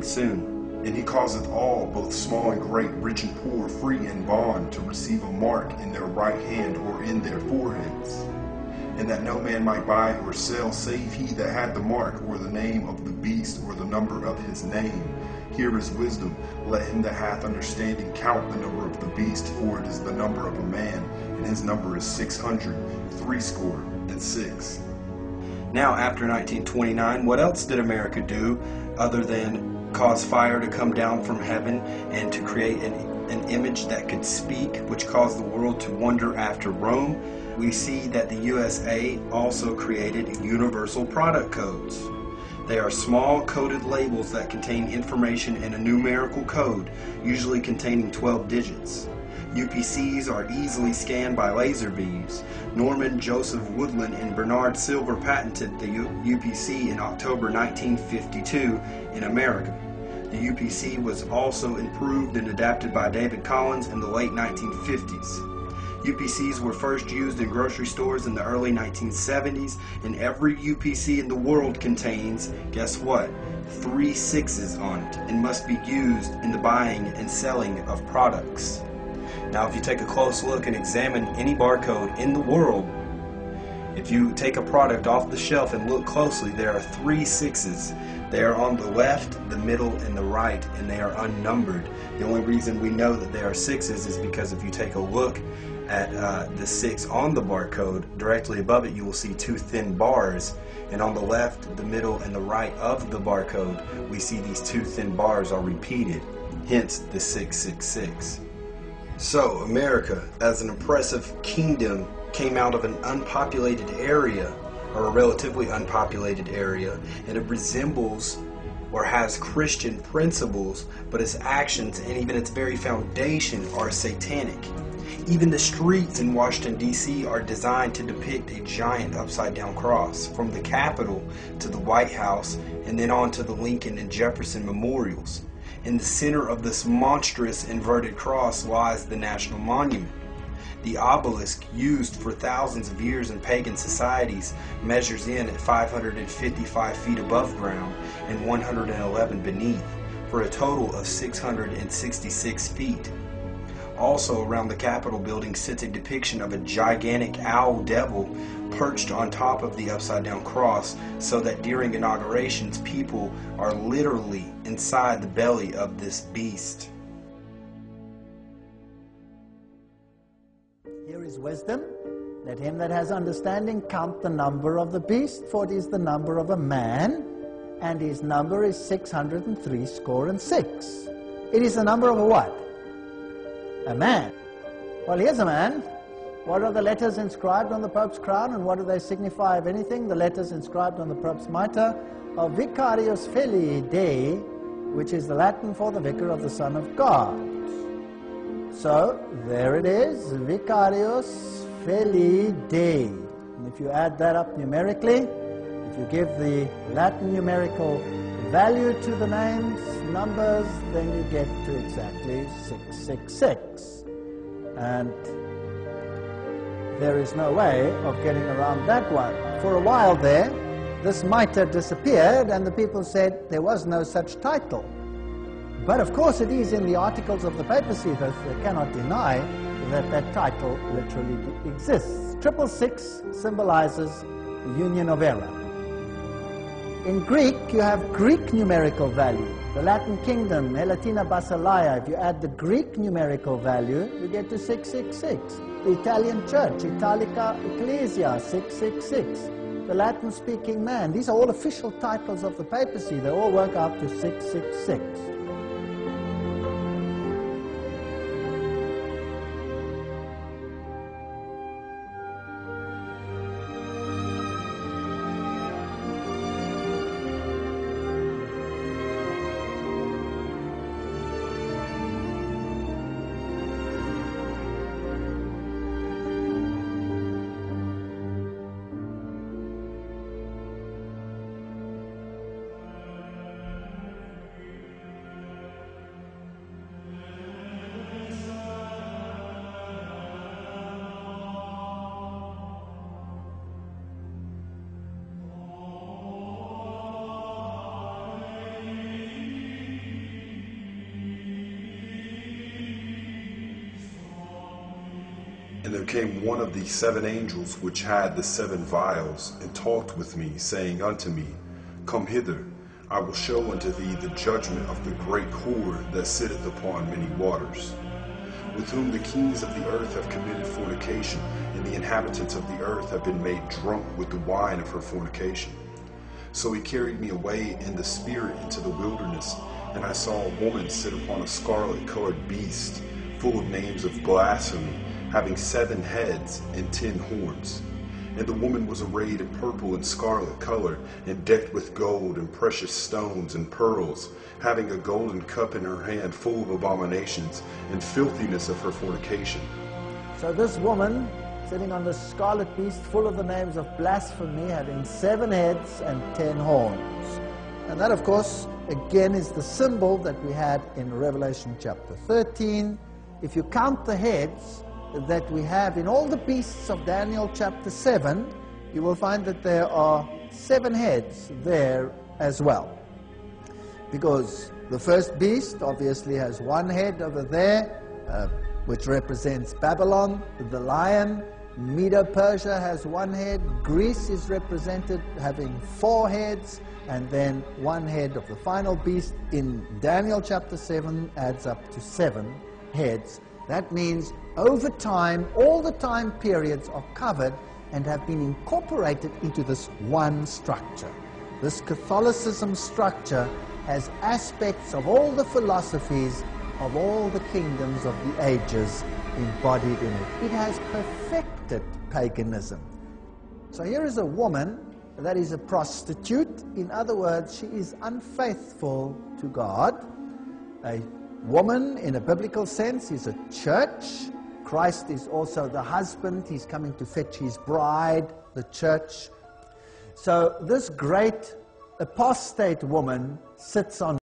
soon. And he causeth all, both small and great, rich and poor, free and bond, to receive a mark in their right hand or in their foreheads. And that no man might buy or sell, save he that had the mark, or the name of the beast, or the number of his name. Here is wisdom. Let him that hath understanding count the number of the beast, for it is the number of a man, and his number is 666. Now, after 1929, what else did America do other than cause fire to come down from heaven and to create an image that could speak, which caused the world to wonder after Rome? We see that the USA also created universal product codes. They are small coded labels that contain information in a numerical code, usually containing 12 digits. UPCs are easily scanned by laser beams. Norman Joseph Woodland and Bernard Silver patented the UPC in October 1952 in America. The UPC was also improved and adapted by David Collins in the late 1950s. UPCs were first used in grocery stores in the early 1970s, and every UPC in the world contains, guess what, 3 sixes on it, and must be used in the buying and selling of products. Now, if you take a close look and examine any barcode in the world, if you take a product off the shelf and look closely, there are 3 sixes. They are on the left, the middle, and the right, and they are unnumbered. The only reason we know that they are 6s is because if you take a look at the 6 on the barcode, directly above it you will see 2 thin bars, and on the left, the middle, and the right of the barcode we see these 2 thin bars are repeated, hence the 666. So America, as an oppressive kingdom, came out of an unpopulated area, or a relatively unpopulated area, and it resembles or has Christian principles, but its actions and even its very foundation are satanic. Even the streets in Washington, D.C. are designed to depict a giant upside-down cross, from the Capitol to the White House, and then on to the Lincoln and Jefferson memorials. In the center of this monstrous inverted cross lies the National Monument. The obelisk, used for thousands of years in pagan societies, measures in at 555 feet above ground and 111 beneath, for a total of 666 feet. Also around the Capitol building sits a depiction of a gigantic owl devil perched on top of the upside-down cross, so that during inaugurations people are literally inside the belly of this beast. Here is wisdom. Let him that has understanding count the number of the beast, for it is the number of a man, and his number is 666. It is the number of a what? A man. Well, here's a man. What are the letters inscribed on the Pope's crown, and what do they signify, if anything? The letters inscribed on the Pope's mitre are Vicarius Filii Dei, which is the Latin for the Vicar of the Son of God. So, there it is, Vicarius Filii Dei. And if you add that up numerically, if you give the Latin numerical value to the names, numbers, then you get to exactly 666. And there is no way of getting around that one. For a while there, this mitre disappeared, and the people said there was no such title. But of course it is in the articles of the papacy that they cannot deny that that title literally exists. 666 symbolizes the union of error. In Greek, you have Greek numerical value. The Latin kingdom, Elatina Basileia, if you add the Greek numerical value, you get to 666. The Italian church, Italica Ecclesia, 666. The Latin-speaking man. These are all official titles of the papacy. They all work out to 666. And there came one of the 7 angels which had the 7 vials, and talked with me, saying unto me, Come hither, I will show unto thee the judgment of the great whore that sitteth upon many waters, with whom the kings of the earth have committed fornication, and the inhabitants of the earth have been made drunk with the wine of her fornication. So he carried me away in the spirit into the wilderness, and I saw a woman sit upon a scarlet-colored beast, full of names of blasphemy, having 7 heads and 10 horns. And the woman was arrayed in purple and scarlet color, and decked with gold and precious stones and pearls, having a golden cup in her hand full of abominations and filthiness of her fornication. So this woman, sitting on the scarlet beast, full of the names of blasphemy, having 7 heads and 10 horns. And that, of course, again is the symbol that we had in Revelation chapter 13. If you count the heads that we have in all the beasts of Daniel chapter 7, you will find that there are 7 heads there as well. Because the first beast obviously has 1 head over there, which represents Babylon, the lion. Medo-Persia has 1 head. Greece is represented having 4 heads, and then 1 head of the final beast in Daniel chapter 7 adds up to 7 heads. That means over time, all the time periods are covered and have been incorporated into this one structure. This Catholicism structure has aspects of all the philosophies of all the kingdoms of the ages embodied in it. It has perfected paganism. So here is a woman that is a prostitute. In other words, she is unfaithful to God. A woman, in a biblical sense, is a church. Christ is also the husband. He's coming to fetch his bride, the church. So this great apostate woman sits on